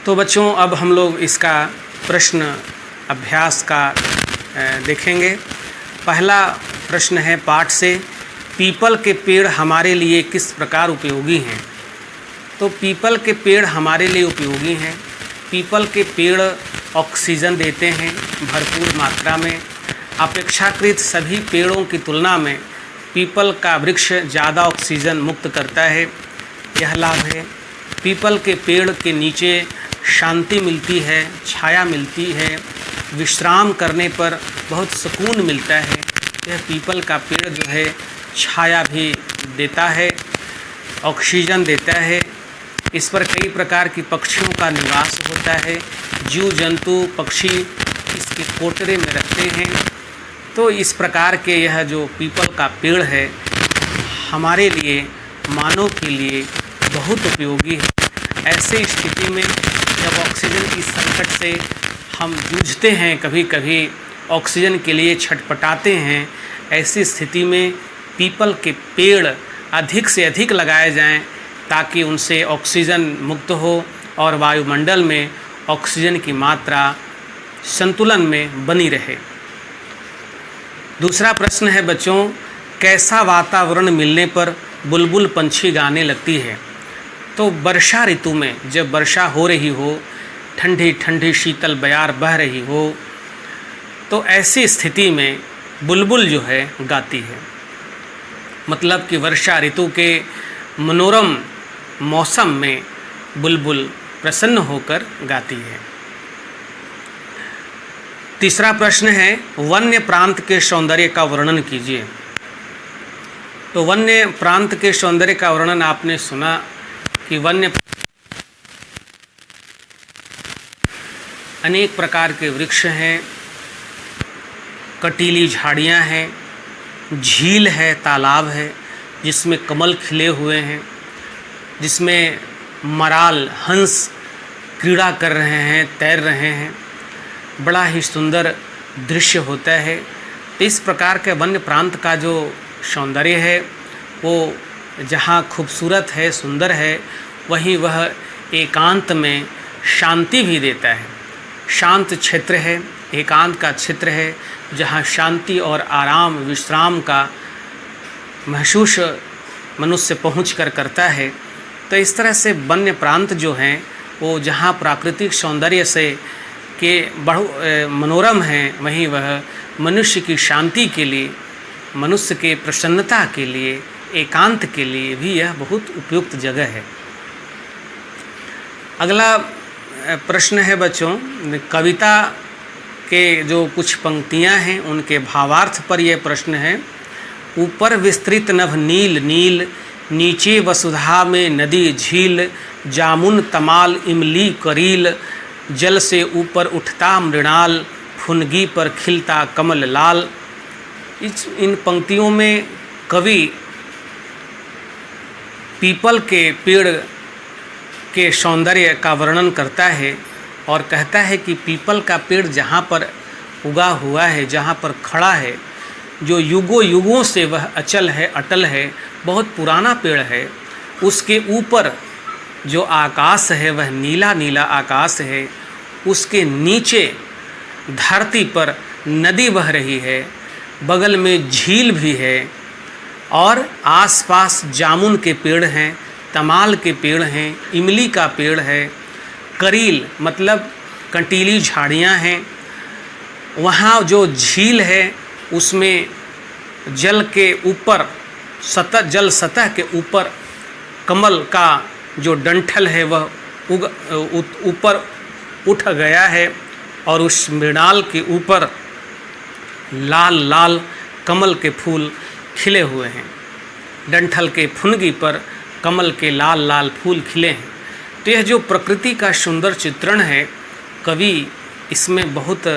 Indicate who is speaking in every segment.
Speaker 1: तो बच्चों अब हम लोग इसका प्रश्न अभ्यास का देखेंगे। पहला प्रश्न है पाठ से, पीपल के पेड़ हमारे लिए किस प्रकार उपयोगी हैं। तो पीपल के पेड़ हमारे लिए उपयोगी हैं। पीपल के पेड़ ऑक्सीजन देते हैं भरपूर मात्रा में। अपेक्षाकृत सभी पेड़ों की तुलना में पीपल का वृक्ष ज़्यादा ऑक्सीजन मुक्त करता है, यह लाभ है। पीपल के पेड़ के नीचे शांति मिलती है, छाया मिलती है, विश्राम करने पर बहुत सुकून मिलता है। यह पीपल का पेड़ जो है छाया भी देता है, ऑक्सीजन देता है। इस पर कई प्रकार की पक्षियों का निवास होता है। जीव जंतु पक्षी इसके कोटरे में रहते हैं। तो इस प्रकार के यह जो पीपल का पेड़ है हमारे लिए, मानव के लिए बहुत उपयोगी है। ऐसे स्थिति में जब ऑक्सीजन की संकट से हम जूझते हैं, कभी कभी ऑक्सीजन के लिए छटपटाते हैं, ऐसी स्थिति में पीपल के पेड़ अधिक से अधिक लगाए जाएं ताकि उनसे ऑक्सीजन मुक्त हो और वायुमंडल में ऑक्सीजन की मात्रा संतुलन में बनी रहे। दूसरा प्रश्न है बच्चों, कैसा वातावरण मिलने पर बुलबुल पंछी गाने लगती है। तो वर्षा ऋतु में जब वर्षा हो रही हो, ठंडी ठंडी शीतल बयार बह रही हो, तो ऐसी स्थिति में बुलबुल जो है गाती है। मतलब कि वर्षा ऋतु के मनोरम मौसम में बुलबुल प्रसन्न होकर गाती है। तीसरा प्रश्न है, वन्य प्रांत के सौंदर्य का वर्णन कीजिए। तो वन्य प्रांत के सौंदर्य का वर्णन आपने सुना कि वन्य अनेक प्रकार के वृक्ष हैं, कटीली झाड़ियां हैं, झील है, तालाब है जिसमें कमल खिले हुए हैं, जिसमें मराल हंस क्रीड़ा कर रहे हैं, तैर रहे हैं। बड़ा ही सुंदर दृश्य होता है। तो इस प्रकार के वन्य प्रांत का जो सौंदर्य है वो जहाँ खूबसूरत है, सुंदर है, वहीं वह एकांत में शांति भी देता है। शांत क्षेत्र है, एकांत का क्षेत्र है जहाँ शांति और आराम विश्राम का महसूस मनुष्य पहुंचकर करता है। तो इस तरह से वन्य प्रांत जो हैं वो जहाँ प्राकृतिक सौंदर्य से के मनोरम हैं, वहीं वह मनुष्य की शांति के लिए, मनुष्य के प्रसन्नता के लिए, एकांत के लिए भी यह बहुत उपयुक्त जगह है। अगला प्रश्न है बच्चों, कविता के जो कुछ पंक्तियां हैं उनके भावार्थ पर यह प्रश्न है। ऊपर विस्तृत नभ नील नील, नीचे वसुधा में नदी झील, जामुन तमाल इमली करील, जल से ऊपर उठता मृणाल, फुनगी पर खिलता कमल लाल। इन पंक्तियों में कवि पीपल के पेड़ के सौंदर्य का वर्णन करता है और कहता है कि पीपल का पेड़ जहाँ पर उगा हुआ है, जहाँ पर खड़ा है, जो युगों युगों से वह अचल है, अटल है, बहुत पुराना पेड़ है, उसके ऊपर जो आकाश है वह नीला नीला आकाश है, उसके नीचे धरती पर नदी बह रही है, बगल में झील भी है और आसपास जामुन के पेड़ हैं, तमाल के पेड़ हैं, इमली का पेड़ है, करील मतलब कंटीली झाड़ियाँ हैं। वहाँ जो झील है उसमें जल के ऊपर जल सतह के ऊपर कमल का जो डंठल है वह ऊपर उठ गया है और उस मृणाल के ऊपर लाल लाल कमल के फूल खिले हुए हैं। डंठल के फुनगी पर कमल के लाल लाल फूल खिले हैं। तो यह जो प्रकृति का सुंदर चित्रण है, कवि इसमें बहुत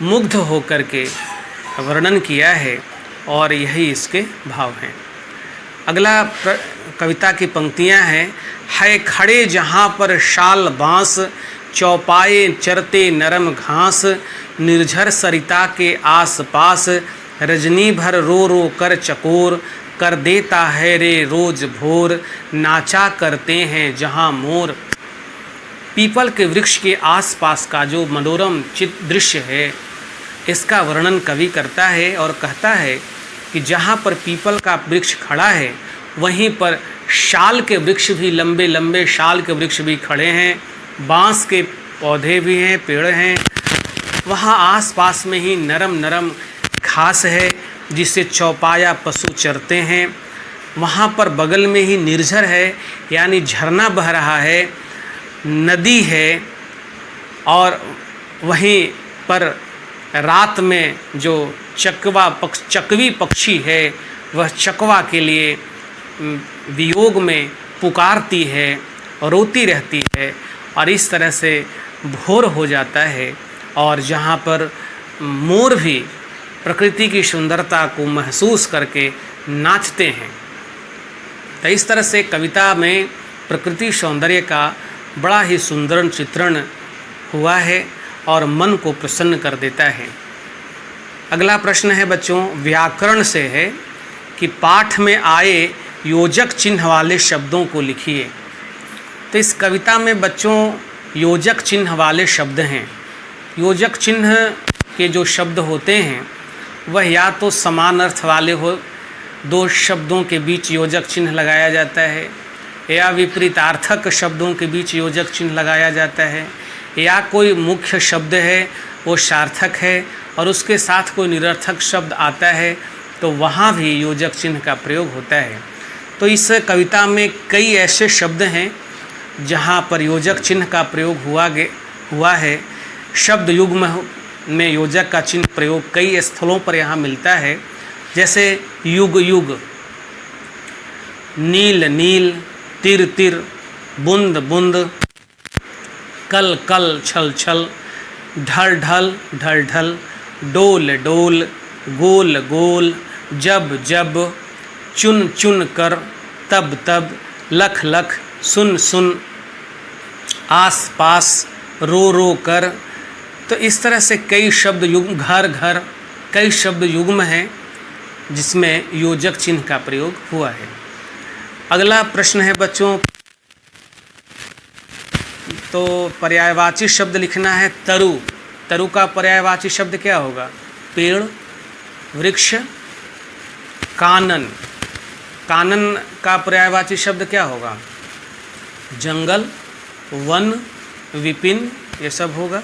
Speaker 1: मुग्ध होकर के वर्णन किया है और यही इसके भाव हैं। अगला कविता की पंक्तियां हैं, है खड़े जहाँ पर शाल बाँस, चौपाए चरते नरम घास, निर्झर सरिता के आस पास, रजनी भर रो रो कर चकोर, कर देता है रे रोज भोर, नाचा करते हैं जहाँ मोर। पीपल के वृक्ष के आसपास का जो मनोरम दृश्य है, इसका वर्णन कवि करता है और कहता है कि जहाँ पर पीपल का वृक्ष खड़ा है वहीं पर शाल के वृक्ष भी, लंबे लंबे शाल के वृक्ष भी खड़े हैं, बांस के पौधे भी हैं, पेड़ हैं। वहाँ आसपास में ही नरम नरम घास है जिससे चौपाया पशु चरते हैं। वहाँ पर बगल में ही निर्झर है, यानी झरना बह रहा है, नदी है। और वहीं पर रात में जो चकवी पक्षी है वह चकवा के लिए वियोग में पुकारती है, रोती रहती है। और इस तरह से भोर हो जाता है और जहाँ पर मोर भी प्रकृति की सुंदरता को महसूस करके नाचते हैं। तो इस तरह से कविता में प्रकृति सौंदर्य का बड़ा ही सुंदर चित्रण हुआ है और मन को प्रसन्न कर देता है। अगला प्रश्न है बच्चों, व्याकरण से है कि पाठ में आए योजक चिन्ह वाले शब्दों को लिखिए। तो इस कविता में बच्चों योजक चिन्ह वाले शब्द हैं। योजक चिन्ह के जो शब्द होते हैं वह या तो समान अर्थ वाले हो, दो शब्दों के बीच योजक चिन्ह लगाया जाता है, या विपरीतार्थक शब्दों के बीच योजक चिन्ह लगाया जाता है, या कोई मुख्य शब्द है वो सार्थक है और उसके साथ कोई निरर्थक शब्द आता है तो वहाँ भी योजक चिन्ह का प्रयोग होता है। तो इस कविता में कई ऐसे शब्द हैं जहाँ पर योजक चिन्ह का प्रयोग हुआ है। शब्द युग्म में योजक का चिन्ह प्रयोग कई स्थलों पर यहाँ मिलता है, जैसे युग युग, नील नील, तिर तिर, बुंद बुंद, कल कल, छल छल, ढल ढल, ढल ढल, डोल डोल, गोल गोल, जब जब, चुन चुन कर, तब तब, लख लख, सुन सुन, आस पास, रो रो कर। तो इस तरह से कई शब्द युग्म, घर घर, कई शब्द युग्म हैं जिसमें योजक चिन्ह का प्रयोग हुआ है। अगला प्रश्न है बच्चों, तो पर्यायवाची शब्द लिखना है। तरु, तरु का पर्यायवाची शब्द क्या होगा? पेड़, वृक्ष, कानन, कानन का पर्यायवाची शब्द क्या होगा? जंगल, वन, विपिन, ये सब होगा।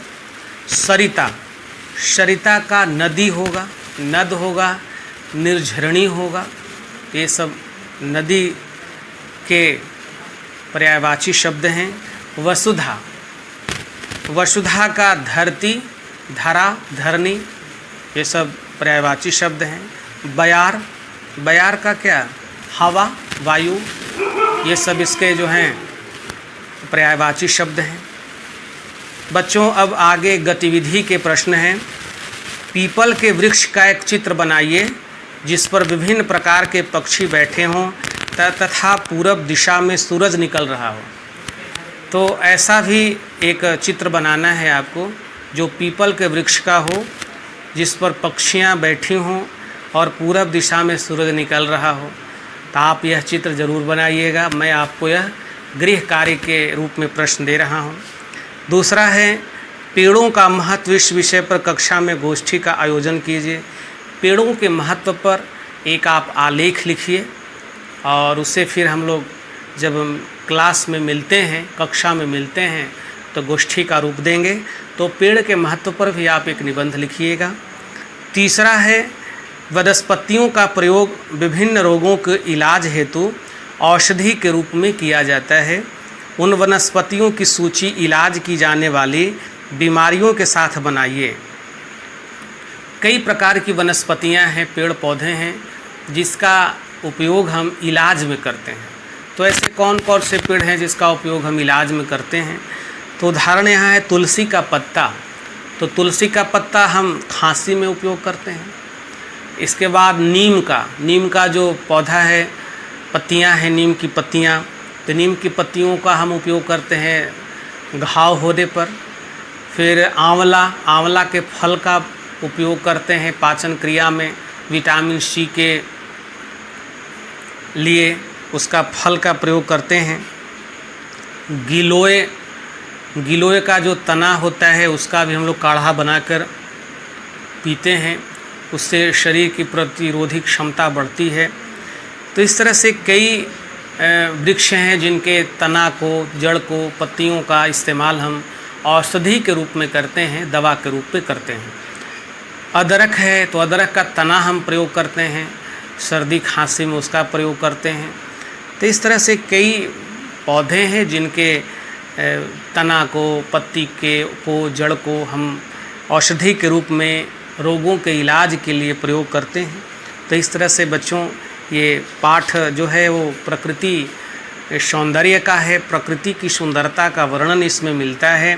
Speaker 1: सरिता, सरिता का नदी होगा, नद होगा, निर्झरणी होगा, ये सब नदी के पर्यायवाची शब्द हैं। वसुधा, वसुधा का धरती, धरा, धरनी, ये सब पर्यायवाची शब्द हैं। बयार, बयार का क्या? हवा, वायु, ये सब इसके जो हैं पर्यायवाची शब्द हैं। बच्चों अब आगे गतिविधि के प्रश्न हैं। पीपल के वृक्ष का एक चित्र बनाइए जिस पर विभिन्न प्रकार के पक्षी बैठे हों तथा पूरब दिशा में सूरज निकल रहा हो। तो ऐसा भी एक चित्र बनाना है आपको जो पीपल के वृक्ष का हो, जिस पर पक्षियाँ बैठी हों और पूरब दिशा में सूरज निकल रहा हो। तो आप यह चित्र ज़रूर बनाइएगा। मैं आपको यह गृह कार्य के रूप में प्रश्न दे रहा हूँ। दूसरा है पेड़ों का महत्व, इस विषय पर कक्षा में गोष्ठी का आयोजन कीजिए। पेड़ों के महत्व पर एक आप आलेख लिखिए और उसे फिर हम लोग जब क्लास में मिलते हैं, कक्षा में मिलते हैं, तो गोष्ठी का रूप देंगे। तो पेड़ के महत्व पर भी आप एक निबंध लिखिएगा। तीसरा है वनस्पतियों का प्रयोग विभिन्न रोगों के इलाज हेतु औषधि के रूप में किया जाता है। उन वनस्पतियों की सूची इलाज की जाने वाली बीमारियों के साथ बनाइए। कई प्रकार की वनस्पतियां हैं, पेड़ पौधे हैं जिसका उपयोग हम इलाज में करते हैं। तो ऐसे कौन कौन से पेड़ हैं जिसका उपयोग हम इलाज में करते हैं? तो उदाहरण यहाँ है तुलसी का पत्ता। तो तुलसी का पत्ता हम खांसी में उपयोग करते हैं। इसके बाद नीम का जो पौधा है, पत्तियाँ हैं नीम की पत्तियाँ, तो नीम की पत्तियों का हम उपयोग करते हैं घाव होने पर। फिर आंवला के फल का उपयोग करते हैं पाचन क्रिया में, विटामिन सी के लिए उसका फल का प्रयोग करते हैं। गिलोय गिलोय का जो तना होता है उसका भी हम लोग काढ़ा बनाकर पीते हैं, उससे शरीर की प्रतिरोधी क्षमता बढ़ती है। तो इस तरह से कई वृक्ष हैं जिनके तना को, जड़ को, पत्तियों का इस्तेमाल हम औषधि के रूप में करते हैं, दवा के रूप में करते हैं। अदरक है तो अदरक का तना हम प्रयोग करते हैं, सर्दी खांसी में उसका प्रयोग करते हैं। तो इस तरह से कई पौधे हैं जिनके तना को, पत्ती को, जड़ को हम औषधि के रूप में रोगों के इलाज के लिए प्रयोग करते हैं। तो इस तरह से बच्चों ये पाठ जो है वो प्रकृति सौंदर्य का है, प्रकृति की सुंदरता का वर्णन इसमें मिलता है।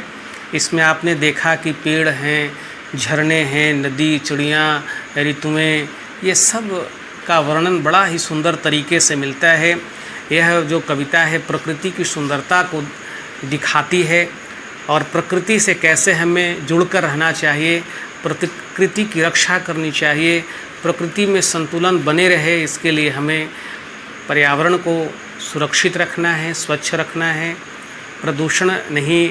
Speaker 1: इसमें आपने देखा कि पेड़ हैं, झरने हैं, नदी, चिड़ियाँ, ऋतुएँ, ये सब का वर्णन बड़ा ही सुंदर तरीके से मिलता है। यह जो कविता है प्रकृति की सुंदरता को दिखाती है और प्रकृति से कैसे हमें जुड़कर रहना चाहिए, प्रकृति की रक्षा करनी चाहिए, प्रकृति में संतुलन बने रहे, इसके लिए हमें पर्यावरण को सुरक्षित रखना है, स्वच्छ रखना है, प्रदूषण नहीं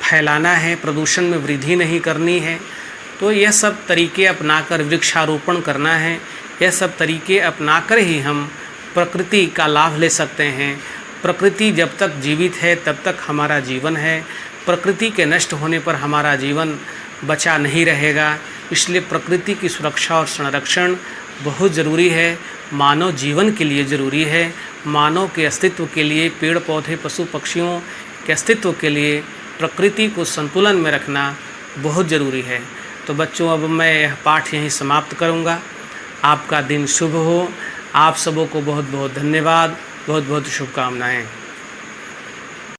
Speaker 1: फैलाना है, प्रदूषण में वृद्धि नहीं करनी है। तो यह सब तरीके अपनाकर वृक्षारोपण करना है, यह सब तरीके अपनाकर ही हम प्रकृति का लाभ ले सकते हैं। प्रकृति जब तक जीवित है तब तक हमारा जीवन है, प्रकृति के नष्ट होने पर हमारा जीवन बचा नहीं रहेगा। इसलिए प्रकृति की सुरक्षा और संरक्षण बहुत ज़रूरी है, मानव जीवन के लिए ज़रूरी है, मानव के अस्तित्व के लिए, पेड़ पौधे, पशु पक्षियों के अस्तित्व के लिए प्रकृति को संतुलन में रखना बहुत ज़रूरी है। तो बच्चों अब मैं यह पाठ यहीं समाप्त करूँगा। आपका दिन शुभ हो। आप सबों को बहुत बहुत धन्यवाद, बहुत बहुत शुभकामनाएँ।